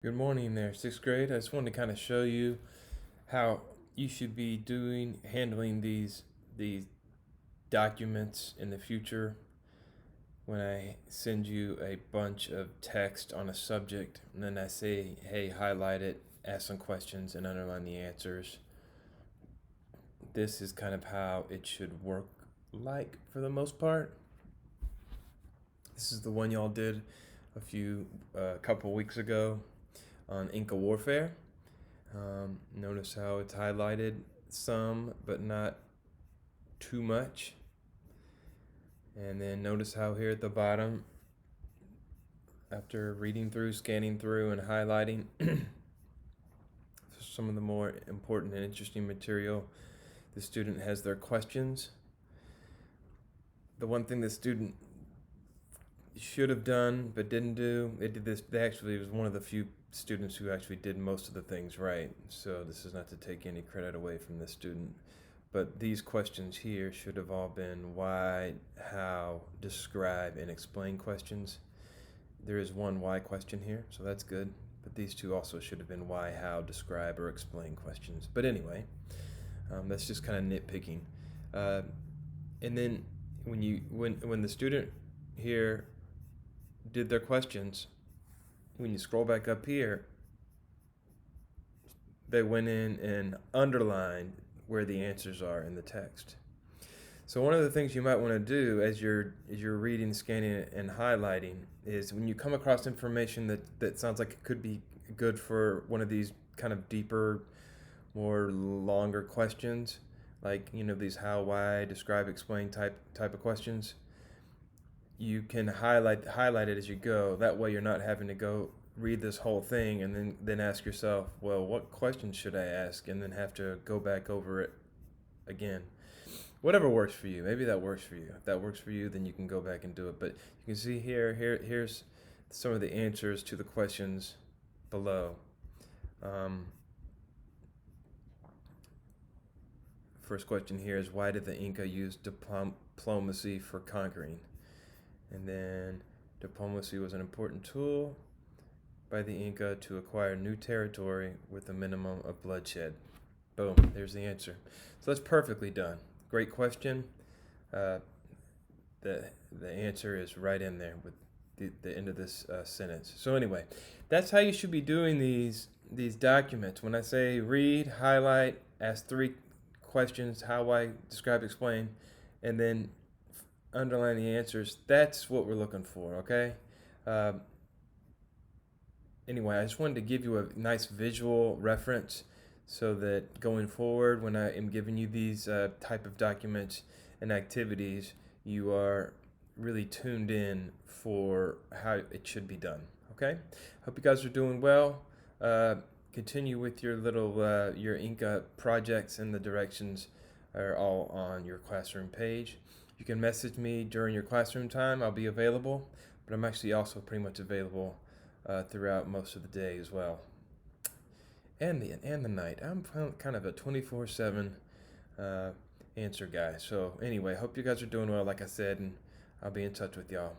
Good morning there, sixth grade. I just wanted to kind of show you how you should be handling these documents in the future when I send you a bunch of text on a subject and then I say, hey, highlight it, ask some questions, and underline the answers. This is kind of how it should work like for the most part. This is the one y'all did a couple weeks ago on Inca Warfare. Notice how it's highlighted some, but not too much. And then notice how here at the bottom, after reading through, scanning through, and highlighting some of the more important and interesting material, the student has their questions. The one thing the student should have done but didn't do, it was one of the few students who actually did most of the things right. So this is not to take any credit away from this student. But these questions here should have all been why, how, describe, and explain questions. There is one why question here, so that's good. But these two also should have been why, how, describe, or explain questions. But anyway, that's just kind of nitpicking. And then when the student here did their questions, when you scroll back up here, they went in and underlined where the answers are in the text. So one of the things you might want to do as you're reading, scanning, and highlighting is when you come across information that sounds like it could be good for one of these kind of deeper, more longer questions, like these how, why, describe, explain type of questions, you can highlight it as you go. That way you're not having to go read this whole thing and then ask yourself, well, what questions should I ask, and then have to go back over it again. Whatever works for you. Maybe that works for you. If that works for you, then you can go back and do it. But you can see here's some of the answers to the questions below. First question here is, why did the Inca use diplomacy for conquering? And then, diplomacy was an important tool by the Inca to acquire new territory with a minimum of bloodshed. Boom, there's the answer. So that's perfectly done. Great question. The answer is right in there with the end of this sentence. So anyway, that's how you should be doing these documents. When I say read, highlight, ask 3 questions, how, why, describe, explain, and then underline the answers, that's what we're looking for, okay? Anyway, I just wanted to give you a nice visual reference so that going forward, when I am giving you these type of documents and activities, you are really tuned in for how it should be done. Okay? Hope you guys are doing well. Continue with your little your Inca projects, and the directions are all on your classroom page. You can message me during your classroom time. I'll be available, but I'm actually also pretty much available throughout most of the day as well, and the night. I'm kind of a 24/7 answer guy. So anyway, hope you guys are doing well, like I said, and I'll be in touch with y'all.